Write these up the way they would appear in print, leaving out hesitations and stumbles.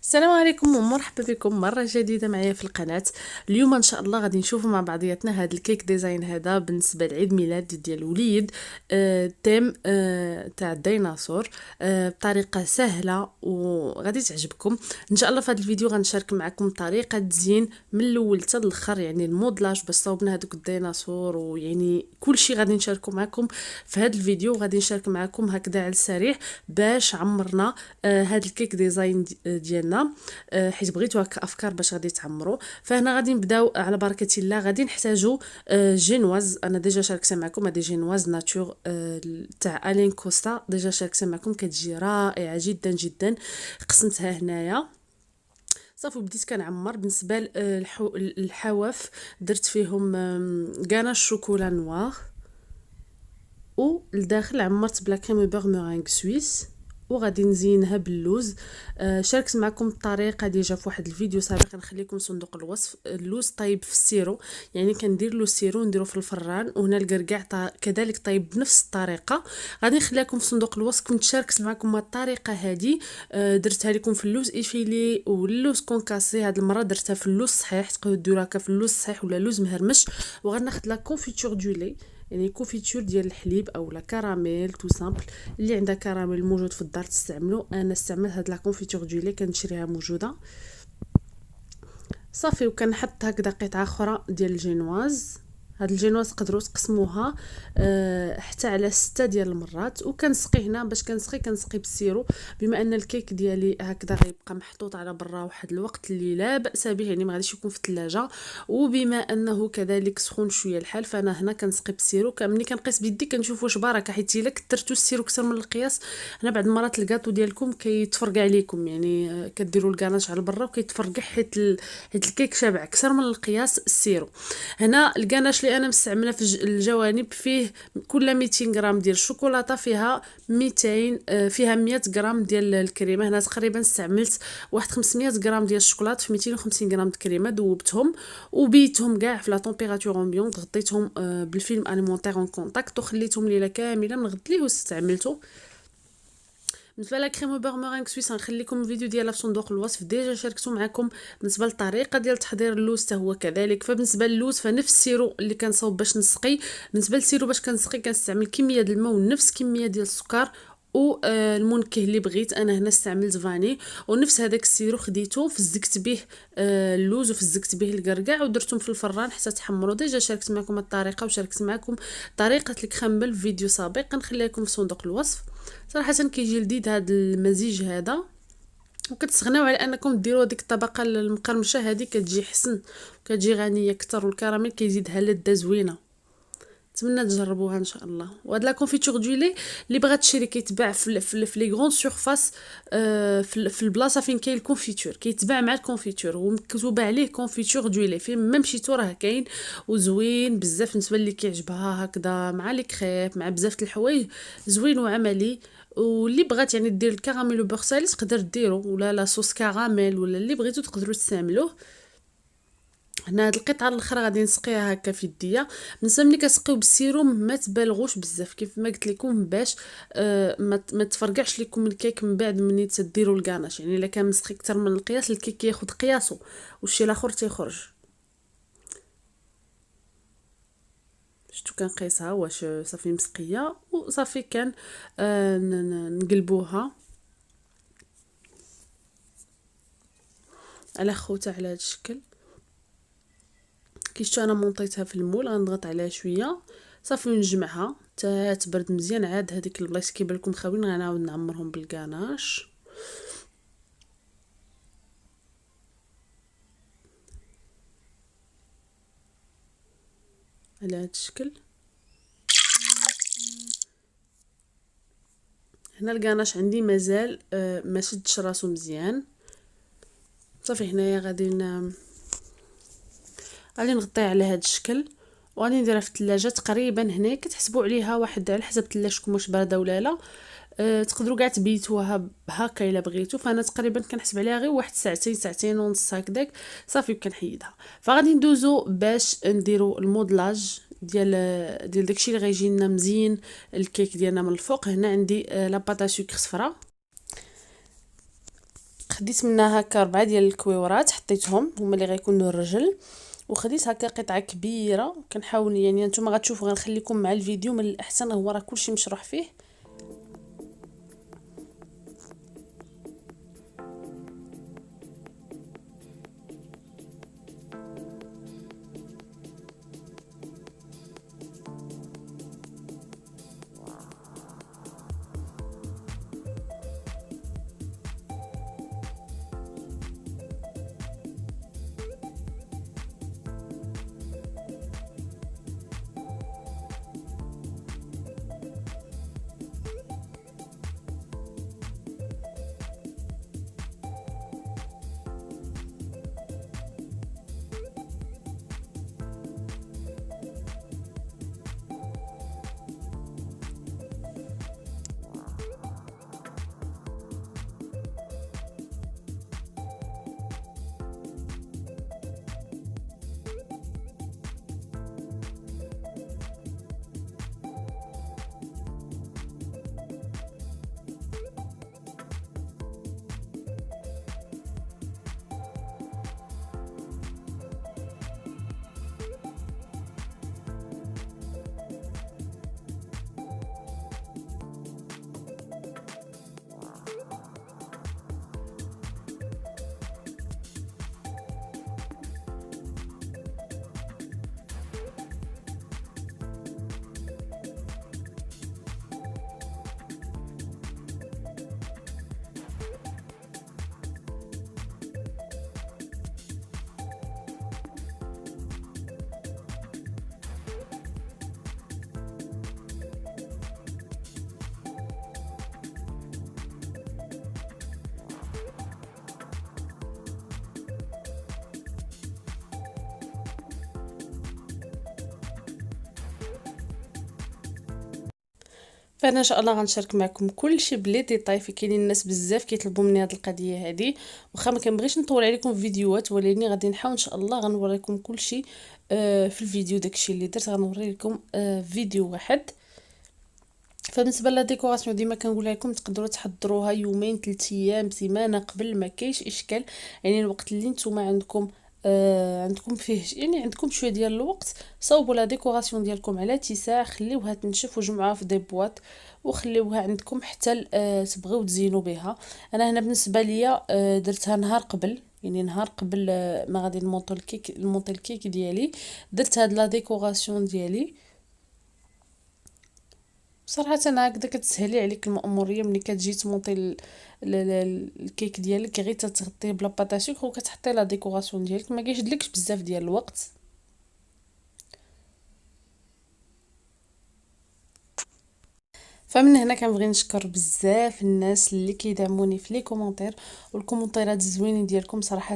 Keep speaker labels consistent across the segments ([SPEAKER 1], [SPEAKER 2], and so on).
[SPEAKER 1] السلام عليكم ومرحبا بكم مرة جديدة معايا في القناة. اليوم ان شاء الله غادي نشوفوا مع بعضياتنا هذا الكيك ديزاين هذا بالنسبة لعيد ميلاد ديال الوليد. تيم تاع الديناصور، بطريقة سهلة وغادي تعجبكم ان شاء الله. في هذا الفيديو غنشارك معكم طريقة تزيين من الاول حتى الاخر، يعني المودلاج باش صوبنا هذوك الديناصور، ويعني كل شيء غادي نشاركو معكم في هذا الفيديو. غادي نشارك معكم هكذا على السريع باش عمرنا هذا الكيك ديزاين ديالنا، حيت بغيتو هكا افكار باش غادي تعمروا. فهنا غادي نبداو على بركه الله. غادي نحتاجوا جينواز، انا ديجا شاركت معكم هذه جينواز ناتور تاع الين كوستا، ديجا شاركت معكم كتجي رائعه جدا جدا. قسمتها هنايا صافي وبديت كنعمر. بالنسبه للحواف درت فيهم كانا الشوكولا نوار، ولداخل عمرت بلا كريم بوغ مورينغ سويس، وغادي نزينها باللوز. شاركت معكم الطريقه ديجا في واحد الفيديو سابق، نخليكم صندوق الوصف. اللوز طيب في السيرو، يعني كندير له السيرو نديرو في الفران، وهنا الكركاع كذلك طيب بنفس الطريقه. غادي نخليكم في صندوق الوصف. كنت شاركت معكم الطريقه هذه، درتها لكم في اللوز ايفيلي واللوز كونكاسي. هاد المره درتها في اللوز صحيح، تقدروا ديروها هكا في اللوز صحيح ولا لوز مهرمش. وغناخذ لا كونفيتور دو لي، يعني كونفيتور ديال الحليب او لا كراميل تو سامبل. اللي عندها كراميل موجود في الدار تستعملوا، انا استعملت هاد لا كونفيتور دو لي كنشريها موجوده صافي. وكنحط هكذا قطعه اخرى ديال الجينواز. هاد الجينواز تقدروا تقسموها حتى على 6 ديال المرات. وكنسقي هنا باش كنسقي بالسيرو، بما ان الكيك ديالي هكذا غيبقى محطوط على برا واحد الوقت اللي لا باس به، يعني ما غاديش يكون في الثلاجه. وبما انه كذلك سخون شويه الحال، فانا هنا كنسقي بالسيرو. ملي كنقيس بيدي كنشوف واش بركه، حيت الا كثرتوا السيرو اكثر من القياس هنا بعض المرات الكاطو ديالكم كيتفرقع عليكم، يعني كديروا الكاناش على برا وكيتفرقع حيت الكيك شابع اكثر من القياس السيرو. هنا الكاناش اللي انا مستعمله في الجوانب فيه كل 200 غرام ديال الشوكولاته، فيها 200 فيها 100 غرام ديال الكريمه. هنا تقريبا استعملت واحد 500 غرام ديال الشوكولاته في 250 غرام د الكريمه. ذوبتهم وبيتهم كاع في لا طومبيراتور امبيون، غطيتهم بالفيلم اليمونتير اون كونتاكت وخليتهم ليله كامله من غد ليه واستعملته. بالنسبه لا كريم بوغ مورينغ سويس غنخليكم الفيديو ديالها في صندوق الوصف، ديجا شاركتو معكم. بالنسبه للطريقه ديال تحضير اللوز حتى هو كذلك. فبالنسبه للوز فنفس السيرو اللي كنصاوب باش نسقي. بالنسبه للسيرو باش كنسقي كنستعمل كميه ديال الماء ونفس كميه ديال السكر والمنكه اللي بغيت. انا هنا استعملت فاني، ونفس هذاك السيرو خديته فزقت به اللوز وفزقت به الكركاع ودرتهم في الفران حتى تحمروا. ديجا شاركت معكم الطريقه وشاركت معكم طريقه الكرامبل في فيديو سابق، نخليها لكم في صندوق الوصف. صراحه كيجي لذيذ هذا المزيج هذا، وكتستغناو على انكم ديروا ديك الطبقه المقرمشه هذه، كتجي حسن وكتجي غنيه اكثر، والكراميل كيزيدها لذه زوينه. نتمنى تجربوها ان شاء الله. وهاد لا كونفيتور دويلي اللي بغات تشري كيتباع في لي غران سورفاس، في البلاصه فين كاين الكونفيتور كيتباع مع الكونفيتور ومكتوب عليه كونفيتور دويلي. فين ما مشيتو راه كاين وزوين بزاف. بالنسبه اللي كيعجبها هكذا مع لي كريب مع بزاف د الحوايج، زوين وعملي. واللي بغات يعني دير الكراميل وبورسالي تقدر ديرو، ولا لا صوص كراميل ولا اللي بغيتو تقدروا تستعملوه. هنا هاد القطعه الاخرى غادي نسقيها هكا في يديا. بالنسبه ملي كتسقيو بالسيروم ما تبالغوش بزاف كيف ما قلت لكم، باش ما تفرقعش لكم الكيك من بعد ملي تديروا الكاناش. يعني الا كان مسقي اكثر من القياس الكيك كياخذ قياسو والشي الاخر تيخرج. شفتو كنقيسها واش صافي مسقيه وصافي. كان نقلبوها على خوته على هذا الشكل. كي شفتوا انا مونطيتها في المول، غنضغط عليها شويه صافي ونجمعها حتى تبرد مزيان. عاد هذيك البلايص كيبان لكم خاويين غنعاود نعمرهم بالكاناش على هذا الشكل. هنا الكاناش عندي مازال ما شدش راسو مزيان. صافي هنايا غادي نغطيه على هذا الشكل وغادي نديرها في الثلاجه تقريبا. هنا كتحسبوا عليها واحد على حسب ثلاجتكم واش بارده ولا لا. تقدروا كاع تبيتوها هكا الا بغيتو. فانا تقريبا كنحسب عليها غير واحد ساعتين ساعتين ونص هكذاك صافي وكنحيدها. فغادي ندوزو باش نديرو المودلاج ديال داكشي اللي غيجي لنا مزيان الكيك ديالنا من الفوق. هنا عندي لا باتا سكر صفراء، خديت منها هكا 4 ديال الكويورات حطيتهم هما اللي غيكونوا الرجل. وخديت هكا قطعه كبيره، كنحاول يعني نتوما غتشوفوا، غنخليكم مع الفيديو، من الاحسن هو راه كلشي مشروح فيه. فانا ان شاء الله غنشارك معكم كلشي بلي ديطاي. في كاينين الناس بزاف كيطلبوا مني هذه القضيه هذه، واخا ما كنبغيش نطول عليكم فيديوهات، ولكن غادي نحاول ان شاء الله غنوريكم كلشي في الفيديو. داكشي اللي درت غنوري لكم فيديو واحد. فبالنسبه لا ديكوراسيون ديما كنقول لكم تقدروا تحضروها يومين 3 ايام سيمانه قبل، ما كاينش اشكال. يعني الوقت اللي نتوما عندكم فيه، يعني عندكم شويه ديال الوقت، صوبوا لا ديكوراسيون ديالكم على اتساع، خليوها تنشف وجمعوها في دي بواط وخليوها عندكم حتى تبغيو تزينوا بها. انا هنا بالنسبه ليا درتها نهار قبل، يعني نهار قبل ما غادي نمونطي الكيك ديالي، درت هاد لا ديكوراسيون ديالي. صراحه انا هكذا كتسهلي عليك المأموريه ملي كتجي تمونطي الكيك ديالك، غير تغطيه بلا باطا سكر وكتحطي لا ديكوراسيون ديالك، ما كيشدلكش بزاف ديال الوقت. فمن هنا كنبغي نشكر بزاف الناس اللي كيدعموني في لي كومونتير، والكومونتيرات الزوينين ديالكم صراحه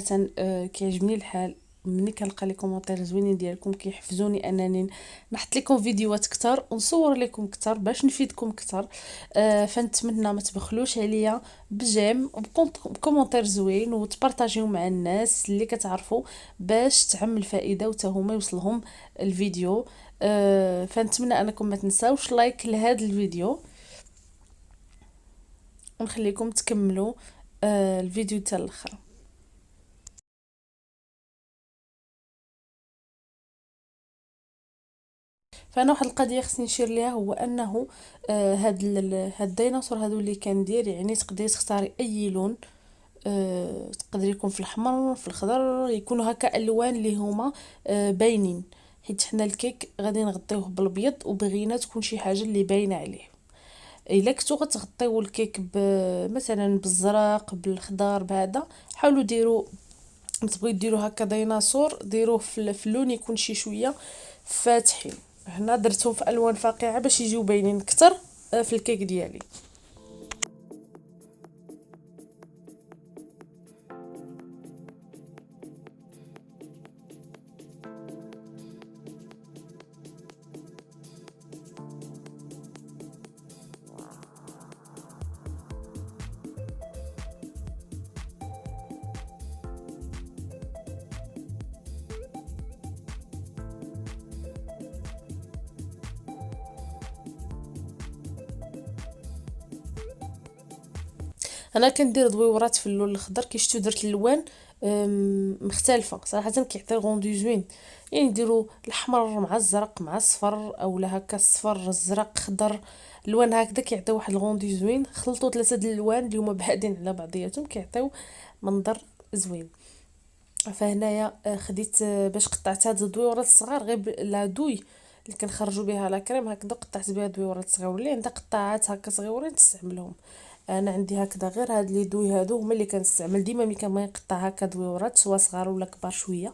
[SPEAKER 1] كيعجبني الحال. ملي كنلقى لي كومونتير زوينين ديالكم كيحفزوني انني نحط لكم فيديوهات اكثر ونصور لكم اكثر باش نفيدكم اكثر. فنتمنى ما تبخلوش عليا بجيم وبكومونتير زوين، وتبارطاجيو مع الناس اللي كتعرفوا باش تعم الفائده وتا هما يوصلهم الفيديو. فنتمنى انكم ما تنساوش لايك لهذا الفيديو، ونخليكم تكملوا الفيديو حتى الاخر. فانا واحد القضيه خصني نشير ليها، هو انه هاد الديناصور هادو اللي كندير، يعني تقدري تختاري اي لون. تقدر يكون في الاحمر في الخضر، يكونوا هكا الوان اللي هما باينين، حيت حنا الكيك غادي نغطيوه بالابيض وبغينا تكون شي حاجه اللي باينه عليه. الا كنتو غتغطيو الكيك مثلا بالزرق بالخضار بهذا، حاولوا ديروا، تبغيو ديروا هكا ديناصور ديروه في اللون يكون شي شويه فاتحين. هنا درتهم في الوان فاقعه باش يجيو باينين اكثر في الكيك ديالي. انا كندير دويورات في اللون الاخضر. كي شفتو درت الالوان مختلفه صراحه، كيعطي غوندو زوين. يعني نديرو الاحمر مع الزرق مع الصفر، اولا هكا الصفر الزرق خضر، الوان هكذا كيعطيو واحد الغوندو زوين. خلطوا ثلاثه د الالوان اللي هما بعادين على بعضياتهم كيعطيو منظر زوين. فهنايا خديت باش قطعت هاد الدويورات الصغار غير لا دوي اللي كنخرجوا بها لا كريم هكذا، قطعت بها دويورات صغيورين. اللي عندها قطاعات هكا صغيورين تستعملهم. انا عندي هكذا غير هاد لي دوي هادو هما اللي كنستعمل ديما ملي كنبغي نقطع هكا دويورات، سواء صغار ولا كبار شويه.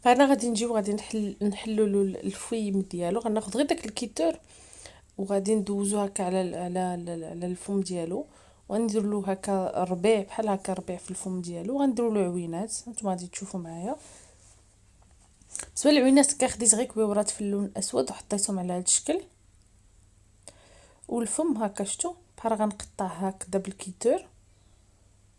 [SPEAKER 1] فانا غادي نجيو غادي نحلوا الفويم ديالو. غناخذ غير داك الكيتور وغادي ندوزو هكا على الفم ديالو، وغندير له هكا ربيع بحال هكا ربيع في الفم ديالو. غنديروا له عوينات نتوما غادي تشوفوا معايا. بالنسبه للعوينات خديت غير كبيورات في اللون الاسود وحطيتهم على هذا الشكل. والفم هكا شتو بحال غنقطع هكذا بالكيتور،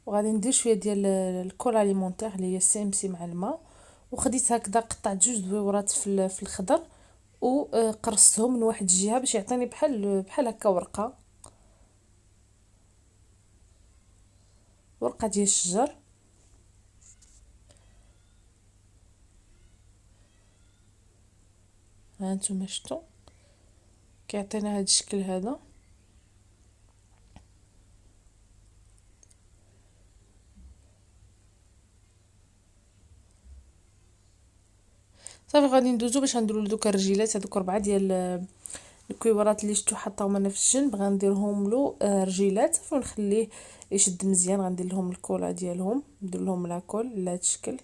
[SPEAKER 1] وغادي ندير شويه ديال الكول اليمونتير اللي هي السمسم مع الماء. وخديت هكذا قطعت جوج دويورات في الخضر وقرصتهم من واحد الجهه باش يعطيني بحال هكا ورقه ديال الشجر. ها نتوما شفتوا كيعطينا هذا الشكل هذا. صافي غادي ندوزو باش نديرو دوك الرجيلات، هذوك 4 ديال الكويورات اللي شفتو حطاهم انا في الجنب غنديرهم له رجيلات. صافي ونخليه يشد مزيان. غندير لهم الكولا ديالهم، ندير لهم لاكول على هذا الشكل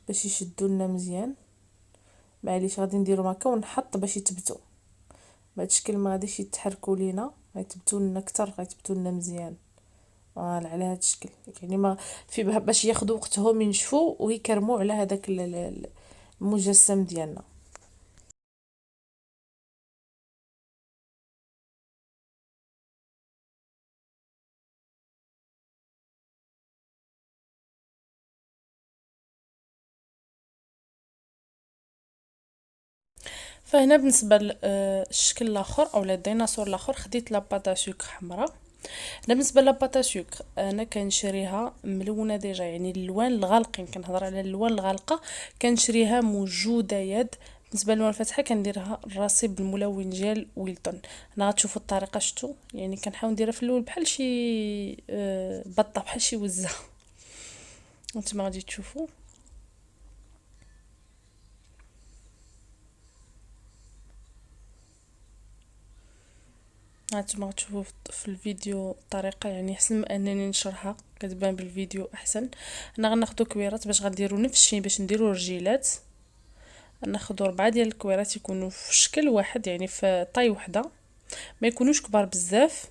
[SPEAKER 1] باش يشدوا لنا مزيان. معليش غادي نديرهم هكا ونحط باش يثبتوا بهذا الشكل، ما غاديش يتحركوا لينا، غيثبتوا لنا اكثر، غيثبتوا لنا مزيان. فوالا على هذا الشكل يعني ما في باش ياخذوا وقتهم ينشفوا ويكرموا على هذاك المجسم ديالنا. فهنا بالنسبه للشكل الاخر او الديناصور الاخر خديت لاباطا سكر حمراء. بالنسبه لاباطا سكر انا كنشريها ملونه ديجا، يعني الالوان الغالقين، كنهضر على الالوان الغالقه كنشريها موجوده يد. بالنسبه للوان الفاتحه كنديرها راسي بالملون ديال ويلتون. انا غتشوفوا الطريقه شتو، يعني كنحاول نديرها في الاول بحال شي بطه، بحال شي وزه. نتوما غادي تشوفوا. هانتوما غتشوفوا في الفيديو الطريقه، يعني احسن من انني نشرحها كتبان بالفيديو احسن. انا غناخذ كويرات باش غنديروا نفس الشيء باش نديروا رجيلات. ناخذ 4 ديال الكويرات يكونوا في شكل واحد، يعني في طاي وحده، ما يكونوش كبار بزاف.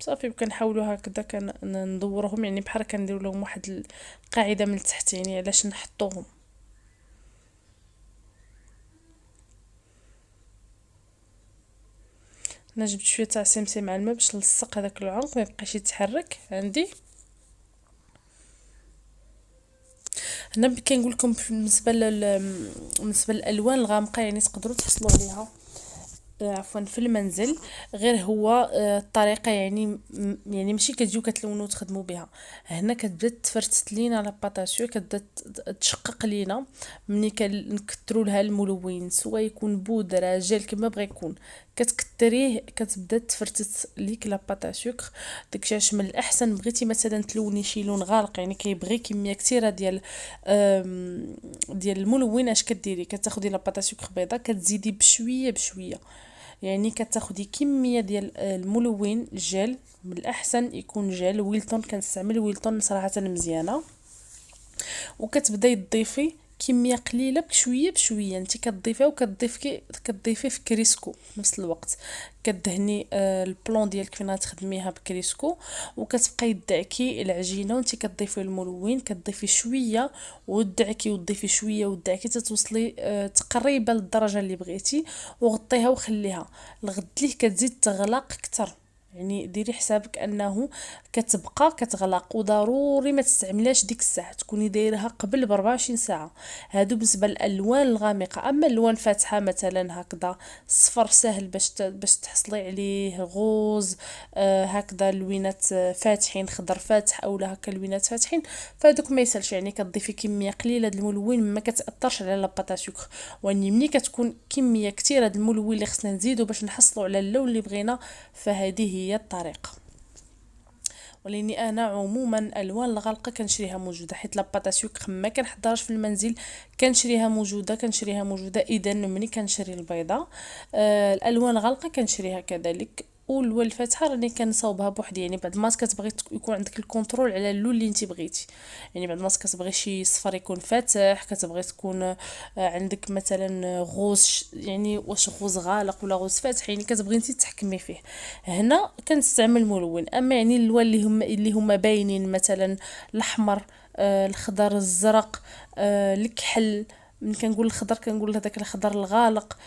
[SPEAKER 1] صافي كنحاولوا هكذا ندورهم، يعني بحال كنديروا لهم واحد القاعده من التحت، يعني علاش نحطوهم. انا جبت شويه تاع سمسم مع الماء باش نلصق هذاك العنق ما يبقاش يتحرك عندي. هنا كنقول لكم بالنسبه للالوان الغامقه يعني تقدروا تحصلوا عليها عفوا في المنزل. غير هو الطريقه يعني ماشي كتجيو كتلونوا وتخدموا بها. هنا كتبدا تفرتت لينا لاباطاسيو، كتبدا تشقق لينا ملي كنكثروا لها الملون، سواء يكون بودره جل كما بغى يكون. كتكثريه كتبدا تفرتت ليك لاباطاسيو. داكشي من الاحسن بغيتي مثلا تلوني شي لون غالق، يعني كيبغي كميه كثيره ديال الملون. اش كديري؟ كتاخدي لاباطاسيو بيضاء كتزيدي بشويه بشويه، يعني كتاخدي كميه ديال الملون جل. من الاحسن يكون جل ويلتون، كنستعمل ويلتون صراحه مزيانه. وكتبداي تضيفي كميه قليله بشويه بشويه. انت كتضيفيها كتضيفيه في كريسكو في نفس الوقت. كدهني البلون ديالك فين غتخدميها بكريسكو، وكتبقاي تدعكي العجينه وانت كتضيفي الملون. كتضيفي شويه وتدعكي وتضيفي شويه وتدعكي تتوصلي تقريبا للدرجه اللي بغيتي، وغطيها وخليها الغد ليه كتزيد تغلق اكثر. يعني ديري حسابك انه كتبقى كتغلق، وضروري ما تستعملهاش ديك الساعه، تكوني دايرها قبل ب 24 ساعه. هادو بالنسبه للالوان الغامقه. اما الالوان فاتحه مثلا هكذا صفر سهل باش تحصلي عليه غوز، هكذا لوينات فاتحين خضر فاتح اولا هكا لوينات فاتحين، فهادوك ما يسالش. يعني كتضيفي كميه قليله د الملون ما كتاثرش على لاباطا سكر. واني ملي كتكون كميه كثيره د الملون اللي خصنا نزيدو باش نحصلوا على اللون اللي بغينا، فهذه هي الطريقه. ولاني انا عموما الالوان الغالقه كنشريها موجوده، حيت لاباطا سكر ما كنحضرش في المنزل، كنشريها موجوده. اذا ملي كنشري البيضه الالوان الغالقه كنشريها كذلك. والفاتحه راني كنصاوبها بوحدي. يعني بعد ما كتبغي يكون عندك الكونترول على اللون اللي انت بغيتي. يعني بعد ما كتبغي شي صفر يكون فاتح، كتبغي تكون عندك مثلا غوز، يعني واش غوز غالق ولا غوز فاتح، يعني كتبغي انت تحكمي فيه. هنا كنستعمل ملون. اما يعني الالوان اللي هما باينين مثلا الاحمر، الخضر، الزرق، الكحل. من كنقول الخضر كنقول هذاك الخضر الغالق،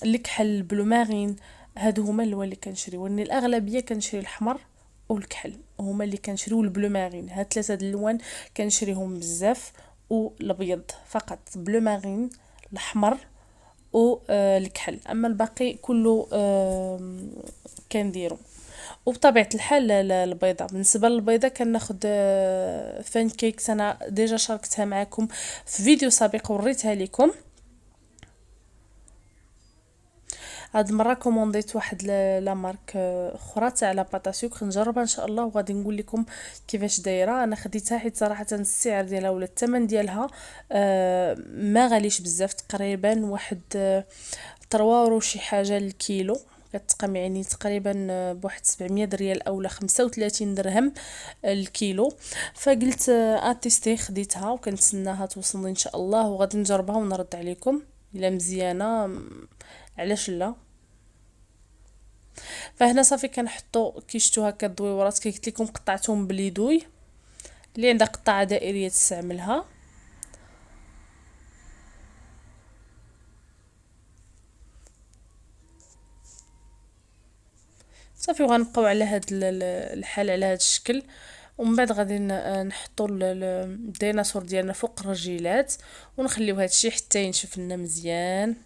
[SPEAKER 1] الكحل، البلو مارين. هادو هما الالوان اللي كنشري. واني الاغلبيه كنشري الاحمر والكحل هما اللي كنشريو، البلو مارين. هاد ثلاثه د الالوان كنشريهم بزاف. والابيض فقط بلو مارين، الاحمر والكحل. اما الباقي كله كنديرو. وبطبيعه الحال البيضه، بالنسبه للبيضه كناخذ فان كيكس. انا ديجا شاركتها معكم في فيديو سابق وريتها لكم. هاد المره كومونديت واحد لا مارك اخرى تاع لا باتا سكر، نجربها ان شاء الله وغادي نقول لكم كيفاش دايره. انا خديتها حيت صراحه السعر ديالها ولا الثمن ديالها ما غاليش بزاف، تقريبا واحد 3 اورو شي حاجه الكيلو. كتقام يعني تقريبا بواحد 700 ريال اولا 35 درهم الكيلو. فقلت اتيستي، خديتها وكنتسناها توصلني ان شاء الله، وغادي نجربها ونرد عليكم الا مزيانه. علاش لا. فهنا صافي كنحطو كيشتو هكا الدويورات كي قلت لكم قطعتهم باليدوي. اللي عندها قطعه دائريه تستعملها. صافي وغنبقاو على هاد الحال على هاد الشكل. ومن بعد غادي نحطوا الديناصور ديالنا فوق الرجيلات ونخليو هادشي حتى ينشف لنا مزيان.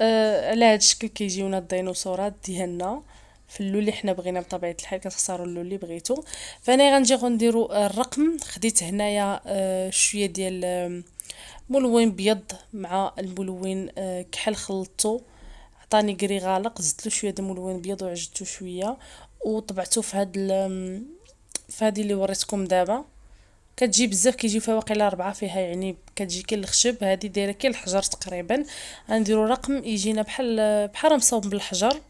[SPEAKER 1] على هذا الشكل كيجيونا الديناصورات ديالنا في اللون اللي حنا بغينا. بطبيعه الحال كتختاروا اللون اللي بغيتو. فانا غنجي غنديرو الرقم. خديت هنايا شويه ديال ملون بيض مع الملون كحل، خلطته عطاني كري غالق، زدت له شويه د ملون بيض وعجنته شويه وطبعته في هاد في هذه اللي وريتكم دابا. كتجي بزاف، كيجيو فيها واقيلا 4 فيها، يعني كتجي كي الخشب، هذه دايره كي الحجر تقريبا. غنديروا رقم يجينا بحال مصوب بالحجر.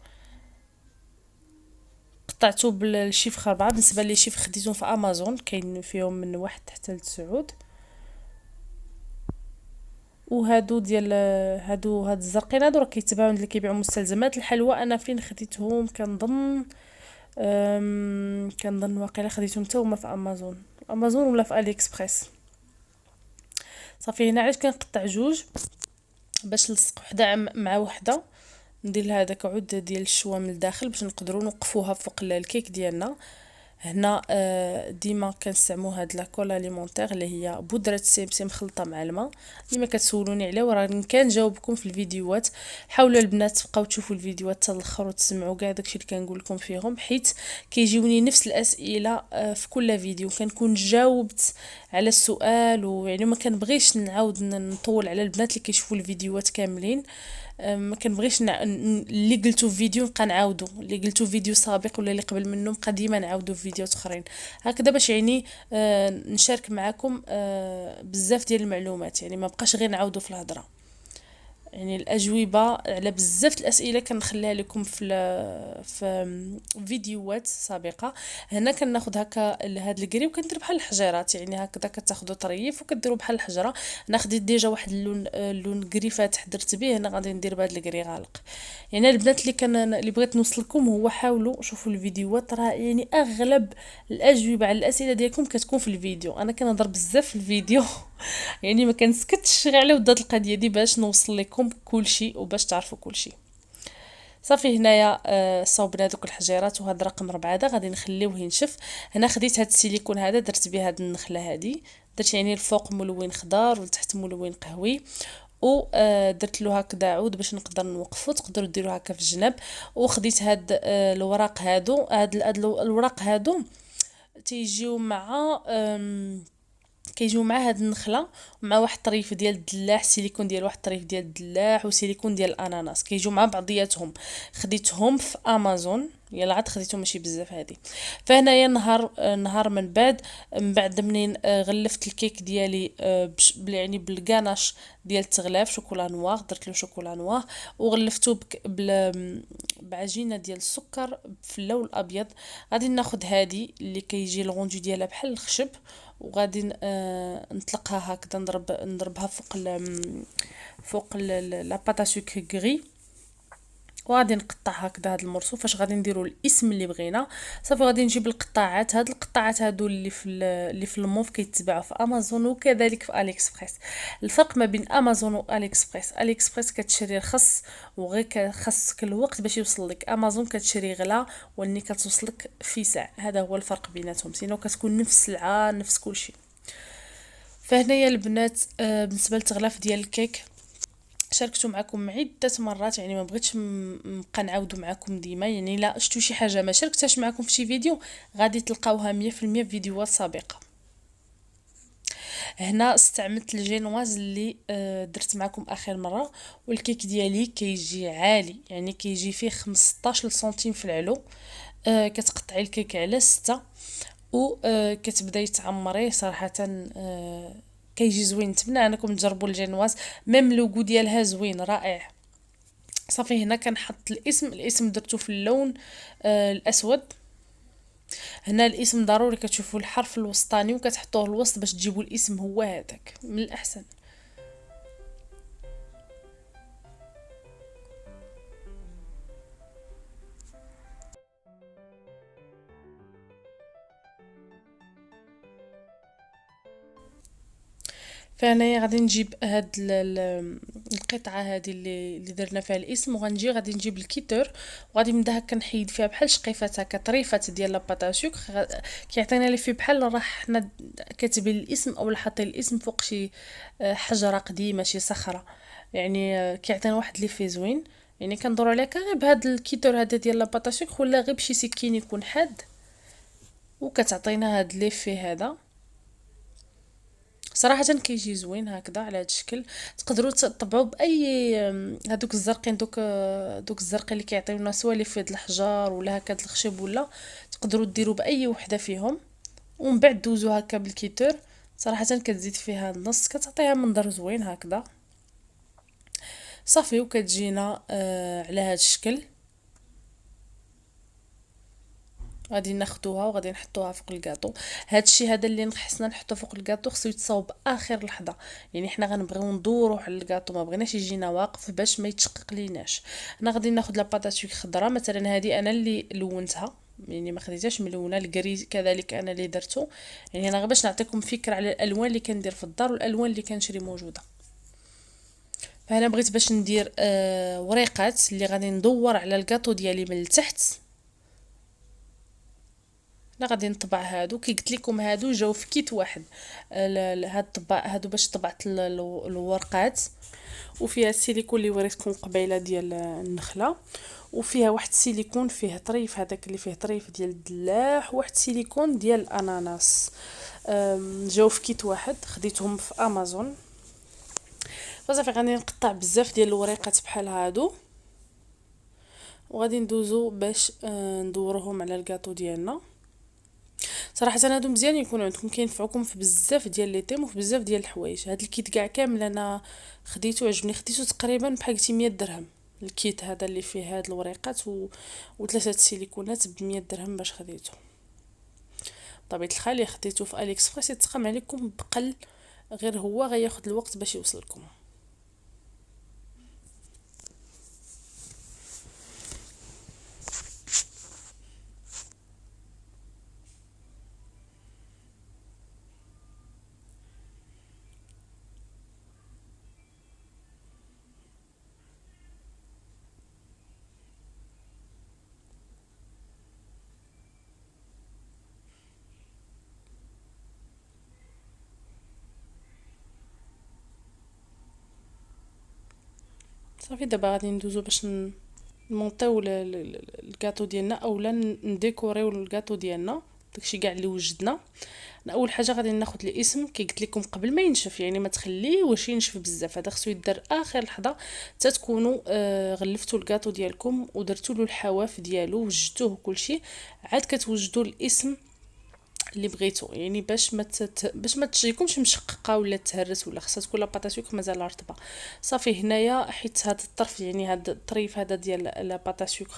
[SPEAKER 1] قطعته بالشيفخ 4. بالنسبه لي شيفخ خديتهم في امازون، كاين فيهم من 1 حتى ل 9. وهادو ديال هاد الزرقين هادو راه كيتباعوا عند اللي كيبيعوا مستلزمات الحلوى. انا فين خديتهم؟ كنظن واقيلا خديتهم حتى هما في امازون ولا في الي اكسبريس. صافي هنا علاش كنقطع جوج باش نلصق وحده مع وحده. ندير لها داك عود ديال الشوا من الداخل باش نقدروا نوقفوها فوق الكيك ديالنا. هنا ديما كنستعملوا هاد لاكول اليمونتير اللي هي بودره السمسم مخلطه مع الماء. ديما كتسولوني عليه وراه كنجاوبكم في الفيديوهات. حاولوا البنات تبقاو تشوفوا الفيديوهات حتى الاخر وتسمعوا كاع داكشي اللي كنقول لكم فيهم، حيت كيجيوني نفس الاسئله في كل فيديو كنكون جاوبت على السؤال. ويعني ما كنبغيش نعاود نطول على البنات اللي كيشوفوا الفيديوهات كاملين. ما كنبغيش اللي قلتو في فيديو نبقى نعاودو، اللي قلتو في فيديو سابق ولا اللي قبل منه نبقى ديما نعاودو في فيديوهات اخرين. هكذا باش يعني نشارك معكم بزاف ديال المعلومات، يعني ما بقاش غير نعاودو في الهضره. يعني الاجوبه على بزاف الاسئله كنخليها لكم في فيديوهات سابقه. هنا كناخذ هكا هاد الكري وكندير بحال الحجيرات، يعني هكذا كتاخذوا طريف وكديروا بحال الحجره. انا خديت ديجا واحد اللون كري فاتح درت به، هنا غادي ندير بهذا الكري غالق. يعني البنات اللي بغيت نوصل لكم هو حاولوا شوفوا الفيديوهات، راه يعني اغلب الاجوبه على الاسئله ديالكم كتكون في الفيديو. انا كنهضر بزاف في الفيديو يعني ما كنسكتش غير على ودات القضيه دي باش نوصل لكم كلشي وباش تعرفوا كلشي. صافي هنايا صوبنا دوك الحجيرات وهذا رقم 4 هذا غادي نخليوه ينشف. هنا خديت هاد السيليكون هذا درت به هاد النخله هادي، درت يعني الفوق ملون خضار والتحت ملون قهوي. و درت له هكذا عود باش نقدر نوقفو. تقدروا ديروه هكا في الجناب. وخديت هاد الوراق هادو، هاد الوراق هادو تيجيو مع كيجيو مع هاد النخله ومع واحد الطريف ديال الدلاح، سيليكون ديال واحد الطريف ديال الدلاح وسيليكون ديال الاناناس، كيجيو مع بعضياتهم. خديتهم في امازون، يلا عاد خديتهم ماشي بزاف هادي. فهنايا نهار من بعد منين غلفت الكيك ديالي يعني بالكاناش ديال التغلاف شوكولا نوار. درت له شوكولا نوار وغلفته بعجينه ديال السكر في اللون الابيض. غادي ناخذ هادي اللي كيجي الغوندو ديالها بحال الخشب، وغادي نطلقها هكذا، نضربها فوق لا باتا سوكري. وغادي نقطع هكذا هاد المرصوف فاش غادي نديروا الاسم اللي بغينا. صافي غادي نجيب القطاعات، هاد القطاعات هادو اللي في الموف كيتباعوا في امازون وكذلك في الي اكسبريس. الفرق ما بين امازون والي اكسبريس، الي اكسبريس كتشري رخص وغير كخصك الوقت باش يوصل لك، امازون كتشري غلا ولكن كتوصلك في ساعه. هذا هو الفرق بيناتهم، سينو كتكون نفس السلعه نفس كلشي. فهنايا البنات بالنسبه للتغلاف ديال الكيك شاركتو معكم عده مرات، يعني ما بغيتش نبقى نعاودو معكم ديما. يعني لا شفتو شي حاجه ما شاركتهاش معكم في شي فيديو غادي تلقاوها 100% في فيديوهات سابقه. هنا استعملت الجينواز اللي درت معكم اخر مره، والكيك ديالي كيجي عالي، يعني كيجي فيه 15 سنتيم في العلو. كتقطعي الكيك على 6 و كتبداي تعمريه. صراحه كيجي زوين. نتمنى انكم تجربوا الجينواز، ميم لوغو ديالها زوين رائع. صافي هنا كنحط الاسم درتو في اللون الاسود. هنا الاسم ضروري كتشوفوا الحرف الوسطاني وكتحطوه الوسط باش تجيبوا الاسم هو هذاك من الاحسن. فانا غادي نجيب هاد القطعه هذه اللي درنا فيها الاسم، وغنجي غادي نجيب الكيتور وغادي نبدا هكا نحيد فيها بحال شقيفات هكا طريفات ديال لاباطا سكر. كيعطينا لي في بحال راه حنا كاتبين الاسم او حاطين الاسم فوق شي حجره قديمه شي صخره. يعني كيعطينا واحد لي في زوين. يعني كندور عليها غير بهاد الكيتور هذا ديال لاباطاشيك، ولا غير بشي سكين يكون حاد وكتعطينا هاد لي في هذا. صراحه كيجي زوين هكذا على هاد الشكل. تقدروا تطبعوا باي هادوك الزرقين، دوك الزرقين اللي كيعطيونا سوا لي في هاد الحجار ولا هكا د الخشب، ولا تقدروا ديروا باي وحده فيهم، ومن بعد دوزو هكا بالكيتور. صراحه كتزيد فيها النص، كتعطيها منظر زوين هكذا صافي. وكتجينا على هاد الشكل. غادي ناخدوها وغادي نحطوها فوق الكاطو. هادشي هذا اللي خصنا نحطو فوق الكاطو خصو يتصاوب اخر لحظه. يعني حنا غنبغيو ندورو على الكاطو، ما بغيناش يجينا واقف باش ما يتشقق ليناش. انا غادي ناخد لاباطاشوك خضراء مثلا، هذه انا اللي لونتها، يعني ما خديتهاش ملونه. الكري كذلك انا اللي درتو. يعني انا غير باش نعطيكم فكره على الالوان اللي كندير في الدار والالوان اللي كنشري موجوده. فانا بغيت باش ندير وريقات اللي غادي ندور على الكاطو ديالي من التحت. انا غادي نطبع هادو كي قلت لكم، هادو جاو في كيت واحد. هاد الطباع هادو باش طبعت الورقات، وفيها السيليكون اللي وريتكم قبيله ديال النخله، وفيها واحد السيليكون فيه طريف، هذاك اللي فيه طريف ديال الدلاح، وواحد السيليكون ديال الاناناس. جاو في كيت واحد، خديتهم في امازون. فصافي غادي نقطع بزاف ديال الوريقات بحال هادو، وغادي ندوزو باش ندوروهم على الكاطو ديالنا. صراحه هادو مزيان يكونوا عندكم، كينفعوكم في بزاف ديال لي طيم وفي بزاف ديال الحوايج. هاد الكيت كاع كامل انا خديته، عجبني. خديته تقريبا بحال قلتي 100 درهم. الكيت هذا اللي فيه هاد الوريقات وثلاثه السيليكونات ب 100 درهم باش خديته. بطبيعه الحال اللي خديته في الي اكسبريس يتقام عليكم بقل، غير هو غياخد الوقت باش يوصلكم. صافي دابا غادي ندوزو باش نمونطيو الكاطو ديالنا، اولا نديكوريو الكاطو ديالنا داكشي كاع اللي وجدنا. اول حاجه غادي ناخذ الاسم كي قلت لكم قبل ما ينشف، يعني ما تخليوش ينشف بزاف، هذا خصو يدار اخر لحظه حتى تكونوا غلفتوا الكاطو ديالكم ودرتوا له الحواف ديالو وجدتوه كلشي. عاد كتوجدوا الاسم اللي بغيتو، يعني باش ما تجيكمش مشققه ولا تهرس، ولا خاصها تكون لاباطاسيوك مازال رطبه. صافي هنايا حيت هذا الطرف، يعني هذا الطريف هذا ديال لاباطاسيوك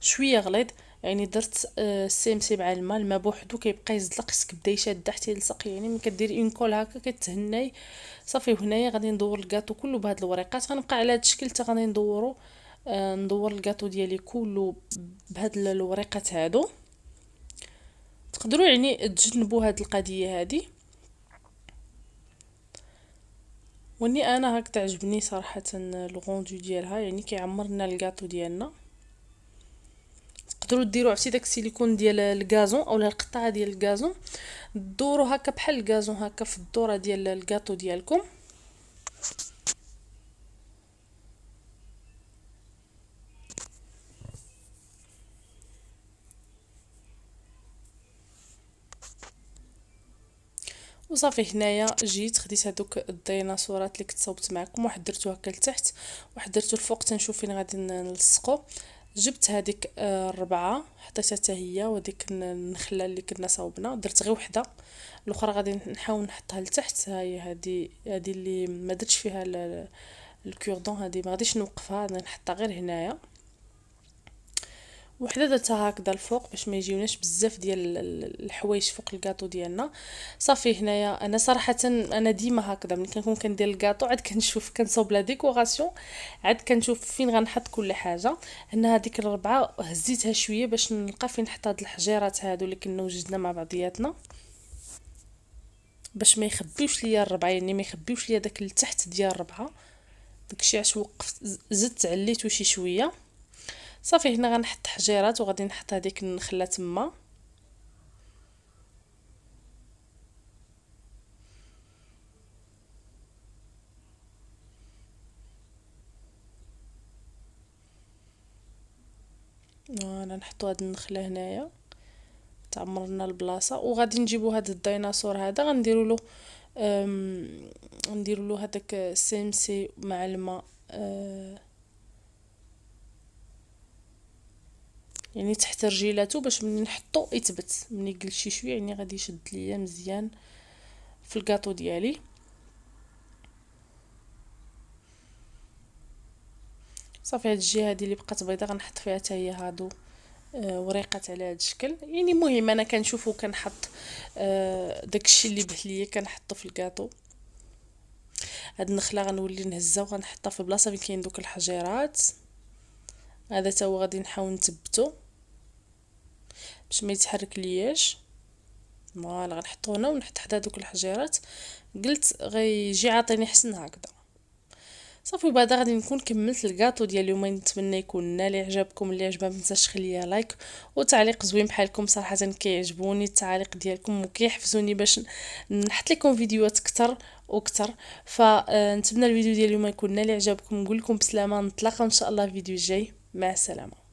[SPEAKER 1] شويه غليظ، يعني درت سيمسي مع الماء بوحدو كيبقى يزلق، خصك بدا يشاد حتى يلصق. يعني ملي كديري اون كول هكا كتهناي صافي. وهنايا غادي ندور الكاطو كله بهاد الوريقات، غنبقى على هاد الشكل حتى غادي ندور الكاطو ديالي كله بهاد الوريقات هادو. تقدروا يعني تجنبوا هاد القضيه هادي، وني انا هاك تعجبني صراحه الغوندو ديالها، يعني كيعمر لنا الكاطو ديالنا. تقدروا ديروا عرفتي داك السيليكون ديال الغازون اولا القطعه ديال الغازون، دوروا هكا بحال الغازون هكا في الدوره ديال الكاطو ديالكم. وصافي هنايا جيت خديت هذوك الديناصورات اللي كنت صوبت معكم، واحد درتو هكا لتحت واحد درتو الفوق تنشوف فين غادي نلصقو. جبت هذيك الربعه حطيتها حتى هي، وديك النخله اللي كنا صوبنا درت غير وحده، الاخرى غادي نحاول نحطها لتحت. هاي هذه اللي ما درتش فيها الكوردون، هذه ما غاديش نوقفها، غادي نحطها غير هنايا. وحده درتها هكذا الفوق باش ما يجيوناش بزاف ديال الحوايج فوق الكاطو ديالنا. صافي هنايا انا صراحه انا ديما هكذا ملي كنكون كندير الكاطو عاد كنشوف كنصوب لا ديكوراسيون، عاد كنشوف فين غنحط كل حاجه. هنا هذيك الربعه هزيتها شويه باش نلقى فين نحط هاد الحجيرات هادو اللي كنا وجدنا مع بعضياتنا، باش ما يخبيوش ليا الربعه، يعني ما يخبيوش ليا داك التحت ديال الربعه. داكشي علاش وقفت زدت عليتو شي شويه. صافي هنا غنحط حجيرات وغادي نحط هذيك النخله تما.
[SPEAKER 2] فوالا نحطو هاد النخله هنايا تعمرنا البلاصه. وغادي نجيبو هاد الديناصور هذا غنديروا له نديروا له هذاك السمسي مع الماء، يعني تحت رجيلاتو باش ملي نحطو يثبت، ملي يقل شي شويه يعني غادي يشد ليا مزيان في الكاطو ديالي. صافي هاد الجهه هادي اللي بقات بيضه غنحط فيها حتى هي هادو وريقات على هاد الشكل. يعني مهم انا كنشوف وكنحط داكشي اللي بحث ليا كنحطو في الكاطو. هاد النخله غنولي نهزها وغنحطها في بلاصه فين كاين دوك الحجيرات. هذا تا هو غادي نحاول نثبتو باش ما يتحرك لياش. فوالا غنحطو هنا ونحط حدا دوك الحجيرات، قلت غيجي عاطيني حسن هكذا. صافي بعدا غادي نكون كملت الكاطو ديال اليوم. نتمنى يكون نال اعجابكم، اللي عجبها متنساش تخليها لايك وتعليق زوين بحالكم. صراحه كيعجبوني التعاليق ديالكم وكيحفزوني باش نحط لكم فيديوهات اكثر واكثر. فنتمنى الفيديو ديال اليوم يكون نال اعجابكم. نقول لكم بسلامه، نتلاقى ان شاء الله في الفيديو الجاي. مع السلامه.